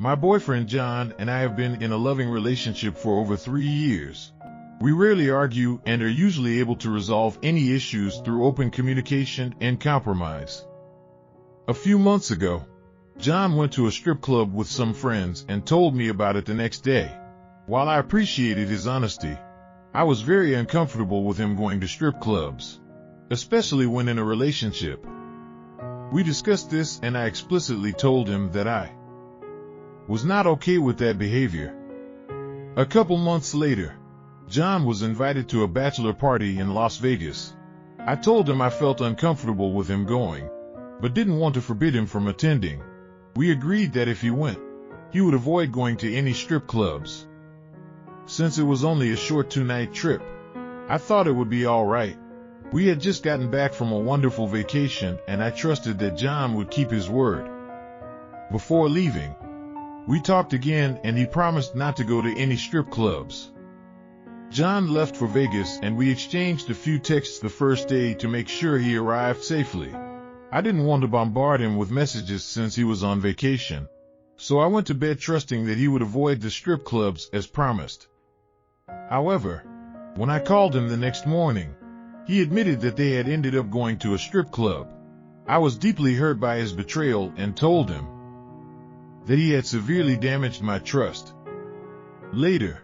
My boyfriend John and I have been in a loving relationship for over 3 years. We rarely argue and are usually able to resolve any issues through open communication and compromise. A few months ago, John went to a strip club with some friends and told me about it the next day. While I appreciated his honesty, I was very uncomfortable with him going to strip clubs, especially when in a relationship. We discussed this and I explicitly told him that I was not okay with that behavior. A couple months later, John was invited to a bachelor party in Las Vegas. I told him I felt uncomfortable with him going, but didn't want to forbid him from attending. We agreed that if he went, he would avoid going to any strip clubs. Since it was only a short 2-night trip, I thought it would be all right. We had just gotten back from a wonderful vacation and I trusted that John would keep his word. Before leaving, we talked again and he promised not to go to any strip clubs. John left for Vegas and we exchanged a few texts the first day to make sure he arrived safely. I didn't want to bombard him with messages since he was on vacation, so I went to bed trusting that he would avoid the strip clubs as promised. However, when I called him the next morning, he admitted that they had ended up going to a strip club. I was deeply hurt by his betrayal and told him that he had severely damaged my trust. Later,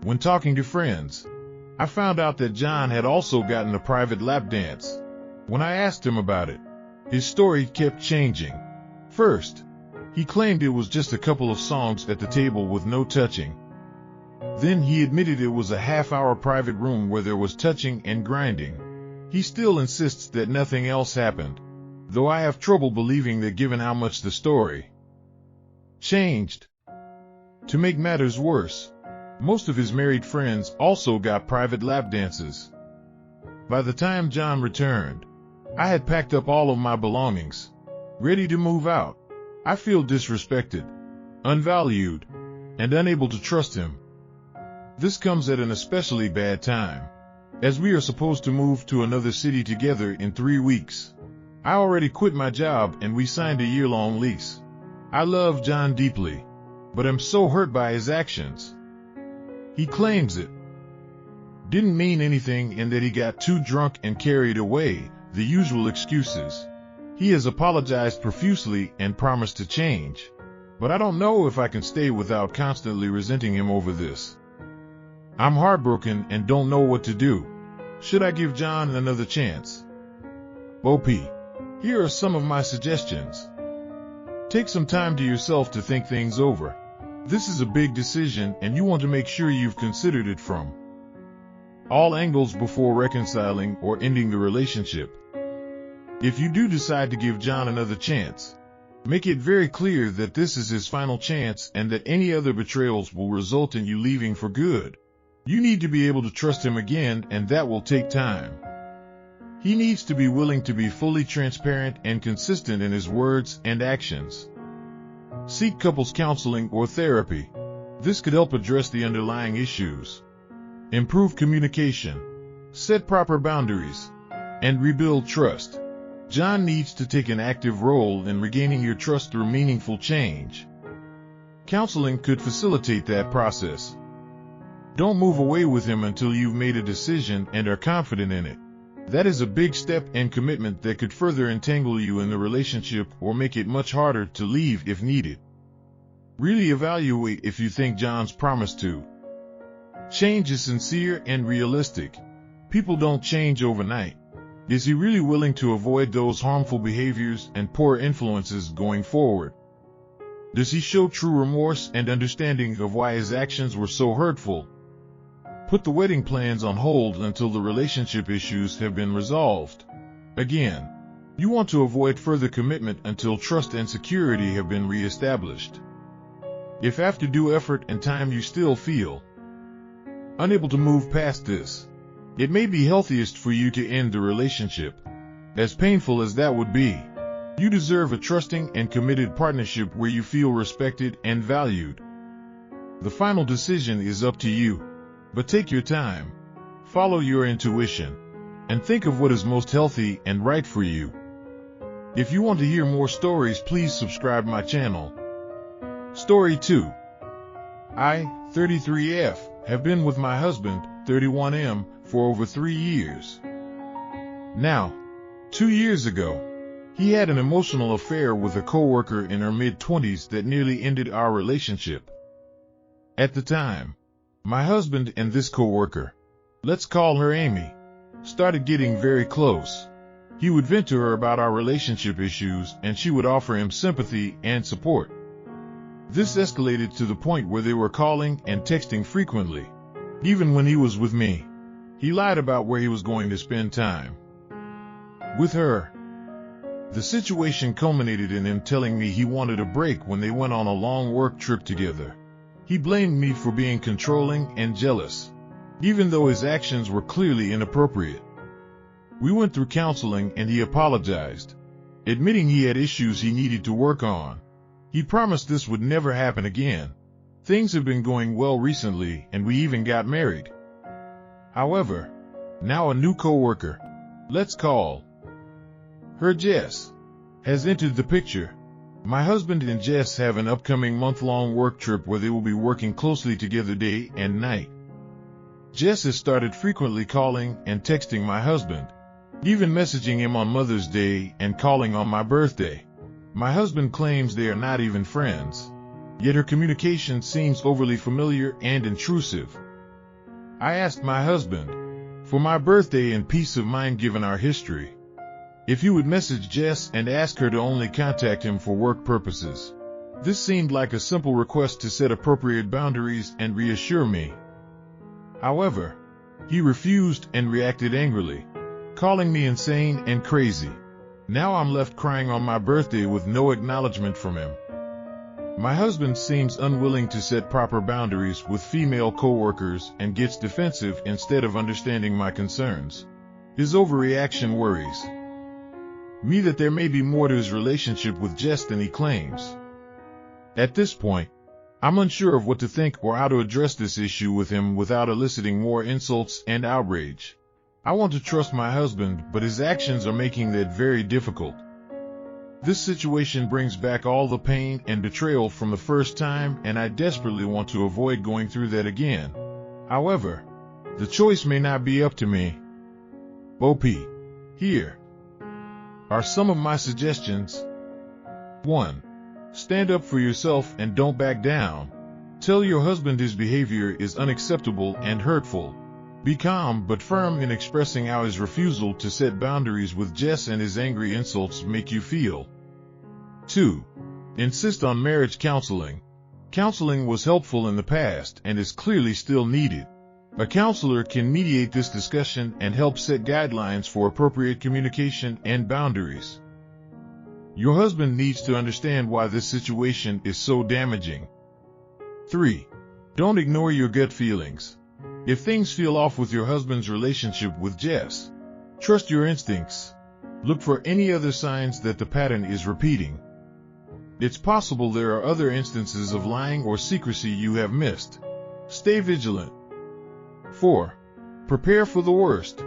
when talking to friends, I found out that John had also gotten a private lap dance. When I asked him about it, his story kept changing. First, he claimed it was just a couple of songs at the table with no touching. Then he admitted it was a half-hour private room where there was touching and grinding. He still insists that nothing else happened, though I have trouble believing that given how much the story changed. To make matters worse, most of his married friends also got private lap dances. By the time John returned, I had packed up all of my belongings, ready to move out. I feel disrespected, unvalued, and unable to trust him. This comes at an especially bad time, as we are supposed to move to another city together in 3 weeks. I already quit my job and we signed a year-long lease. I love John deeply, but am so hurt by his actions. He claims it didn't mean anything and that he got too drunk and carried away, the usual excuses. He has apologized profusely and promised to change, but I don't know if I can stay without constantly resenting him over this. I'm heartbroken and don't know what to do. Should I give John another chance? OP. Here are some of my suggestions. Take some time to yourself to think things over. This is a big decision and you want to make sure you've considered it from all angles before reconciling or ending the relationship. If you do decide to give John another chance, make it very clear that this is his final chance and that any other betrayals will result in you leaving for good. You need to be able to trust him again, and that will take time. He needs to be willing to be fully transparent and consistent in his words and actions. Seek couples counseling or therapy. This could help address the underlying issues, improve communication, set proper boundaries, and rebuild trust. John needs to take an active role in regaining your trust through meaningful change. Counseling could facilitate that process. Don't move away with him until you've made a decision and are confident in it. That is a big step and commitment that could further entangle you in the relationship or make it much harder to leave if needed. Really evaluate if you think John's promise to change is sincere and realistic. People don't change overnight. Is he really willing to avoid those harmful behaviors and poor influences going forward? Does he show true remorse and understanding of why his actions were so hurtful? Put the wedding plans on hold until the relationship issues have been resolved. Again, you want to avoid further commitment until trust and security have been reestablished. If after due effort and time you still feel unable to move past this, it may be healthiest for you to end the relationship. As painful as that would be, you deserve a trusting and committed partnership where you feel respected and valued. The final decision is up to you, but take your time, follow your intuition, and think of what is most healthy and right for you. If you want to hear more stories, please subscribe my channel. Story 2. I, 33F, have been with my husband, 31M, for over 3 years. Now, 2 years ago, he had an emotional affair with a coworker in her mid-20s that nearly ended our relationship. At the time, my husband and this coworker, let's call her Amy, started getting very close. He would vent to her about our relationship issues, and she would offer him sympathy and support. This escalated to the point where they were calling and texting frequently. Even when he was with me, he lied about where he was going to spend time with her. The situation culminated in him telling me he wanted a break when they went on a long work trip together. He blamed me for being controlling and jealous, even though his actions were clearly inappropriate. We went through counseling and he apologized, admitting he had issues he needed to work on. He promised this would never happen again. Things have been going well recently and we even got married. However, now a new coworker, let's call her Jess, has entered the picture. My husband and Jess have an upcoming month-long work trip where they will be working closely together day and night. Jess has started frequently calling and texting my husband, even messaging him on Mother's Day and calling on my birthday. My husband claims they are not even friends, yet her communication seems overly familiar and intrusive. I asked my husband, for my birthday and peace of mind given our history, if he would message Jess and ask her to only contact him for work purposes. This seemed like a simple request to set appropriate boundaries and reassure me. However, he refused and reacted angrily, calling me insane and crazy. Now I'm left crying on my birthday with no acknowledgement from him. My husband seems unwilling to set proper boundaries with female coworkers and gets defensive instead of understanding my concerns. His overreaction worries me that there may be more to his relationship with Jess than he claims. At this point, I'm unsure of what to think or how to address this issue with him without eliciting more insults and outrage. I want to trust my husband, but his actions are making that very difficult. This situation brings back all the pain and betrayal from the first time, and I desperately want to avoid going through that again. However, the choice may not be up to me. OP. Here are some of my suggestions. 1. Stand up for yourself and don't back down. Tell your husband his behavior is unacceptable and hurtful. Be calm but firm in expressing how his refusal to set boundaries with Jess and his angry insults make you feel. 2. Insist on marriage counseling. Counseling was helpful in the past and is clearly still needed. A counselor can mediate this discussion and help set guidelines for appropriate communication and boundaries. Your husband needs to understand why this situation is so damaging. 3. Don't ignore your gut feelings. If things feel off with your husband's relationship with Jess, trust your instincts. Look for any other signs that the pattern is repeating. It's possible there are other instances of lying or secrecy you have missed. Stay vigilant. 4. Prepare for the worst.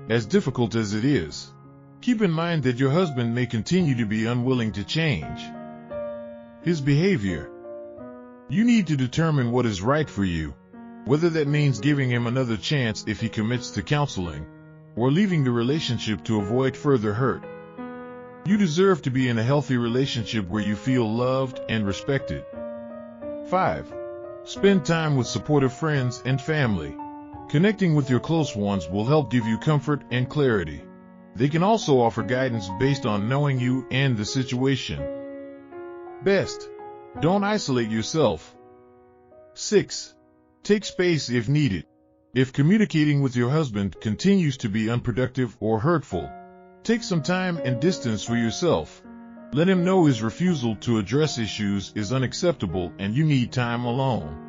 As difficult as it is, keep in mind that your husband may continue to be unwilling to change his behavior. You need to determine what is right for you, whether that means giving him another chance if he commits to counseling, or leaving the relationship to avoid further hurt. You deserve to be in a healthy relationship where you feel loved and respected. 5. Spend time with supportive friends and family. Connecting with your close ones will help give you comfort and clarity. They can also offer guidance based on knowing you and the situation. Best, don't isolate yourself. 6. Take space if needed. If communicating with your husband continues to be unproductive or hurtful, take some time and distance for yourself. Let him know his refusal to address issues is unacceptable and you need time alone.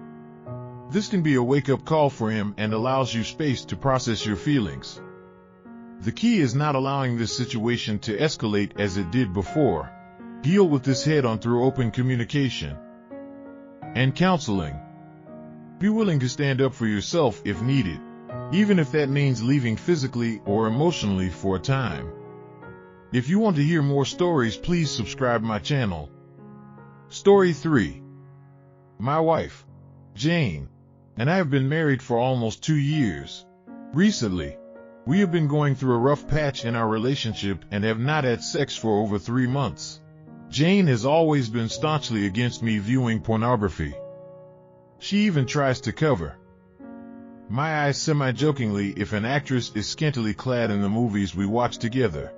This can be a wake-up call for him and allows you space to process your feelings. The key is not allowing this situation to escalate as it did before. Deal with this head-on through open communication and counseling. Be willing to stand up for yourself if needed, even if that means leaving physically or emotionally for a time. If you want to hear more stories, please subscribe my channel. Story 3. My wife, Jane, and I have been married for almost 2 years. Recently, we have been going through a rough patch in our relationship and have not had sex for over 3 months. Jane has always been staunchly against me viewing pornography. She even tries to cover my eyes semi-jokingly if an actress is scantily clad in the movies we watch together.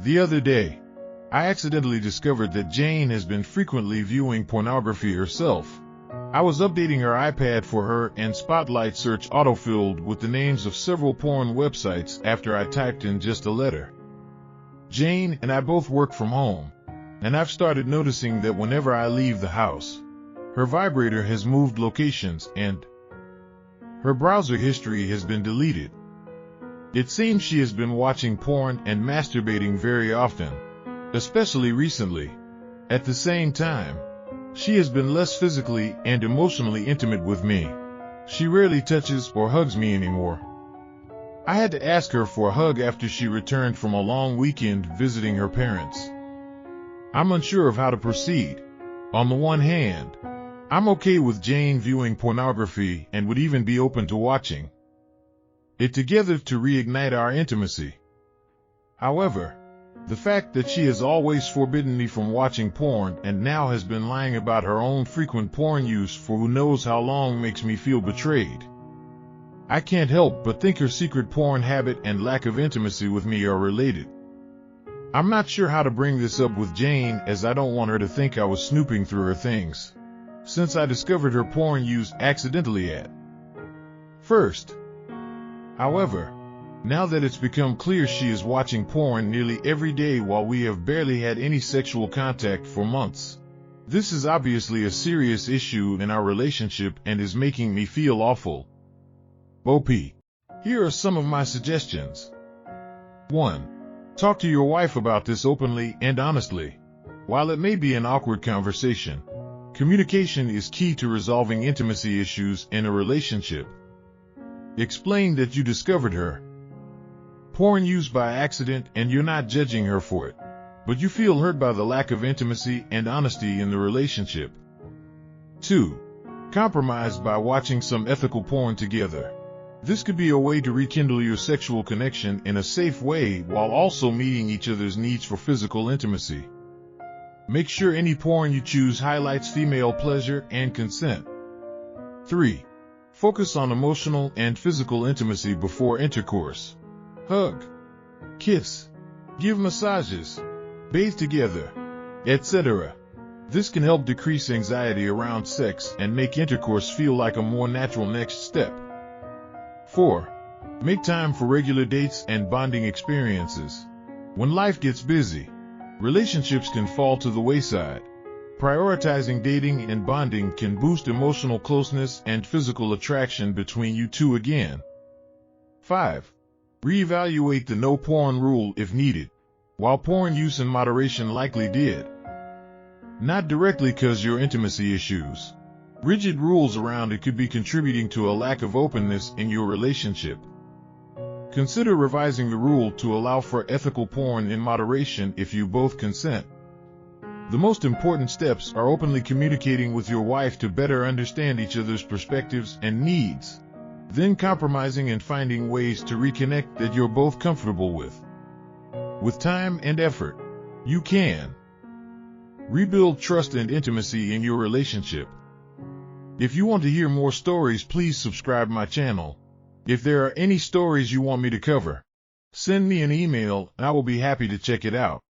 The other day, I accidentally discovered that Jane has been frequently viewing pornography herself. I was updating her iPad for her and Spotlight search autofilled with the names of several porn websites after I typed in just a letter. Jane and I both work from home, and I've started noticing that whenever I leave the house, her vibrator has moved locations and her browser history has been deleted. It seems she has been watching porn and masturbating very often, especially recently. At the same time, she has been less physically and emotionally intimate with me. She rarely touches or hugs me anymore. I had to ask her for a hug after she returned from a long weekend visiting her parents. I'm unsure of how to proceed. On the one hand, I'm okay with Jane viewing pornography and would even be open to watching it together to reignite our intimacy. However, the fact that she has always forbidden me from watching porn and now has been lying about her own frequent porn use for who knows how long makes me feel betrayed. I can't help but think her secret porn habit and lack of intimacy with me are related. I'm not sure how to bring this up with Jane, as I don't want her to think I was snooping through her things, since I discovered her porn use accidentally at first. However, now that it's become clear she is watching porn nearly every day while we have barely had any sexual contact for months, this is obviously a serious issue in our relationship and is making me feel awful. OP. Here are some of my suggestions. 1. Talk to your wife about this openly and honestly. While it may be an awkward conversation, communication is key to resolving intimacy issues in a relationship. Explain that you discovered her porn use by accident and you're not judging her for it, but you feel hurt by the lack of intimacy and honesty in the relationship. 2. Compromise by watching some ethical porn together. This could be a way to rekindle your sexual connection in a safe way while also meeting each other's needs for physical intimacy. Make sure any porn you choose highlights female pleasure and consent. 3. Focus on emotional and physical intimacy before intercourse. Hug, kiss, give massages, bathe together, etc. This can help decrease anxiety around sex and make intercourse feel like a more natural next step. 4. Make time for regular dates and bonding experiences. When life gets busy, relationships can fall to the wayside. Prioritizing dating and bonding can boost emotional closeness and physical attraction between you two again. 5. Reevaluate the no porn rule if needed. While porn use in moderation likely did not directly cause your intimacy issues, rigid rules around it could be contributing to a lack of openness in your relationship. Consider revising the rule to allow for ethical porn in moderation if you both consent. The most important steps are openly communicating with your wife to better understand each other's perspectives and needs, then compromising and finding ways to reconnect that you're both comfortable with. With time and effort, you can rebuild trust and intimacy in your relationship. If you want to hear more stories, please subscribe my channel. If there are any stories you want me to cover, send me an email and I will be happy to check it out.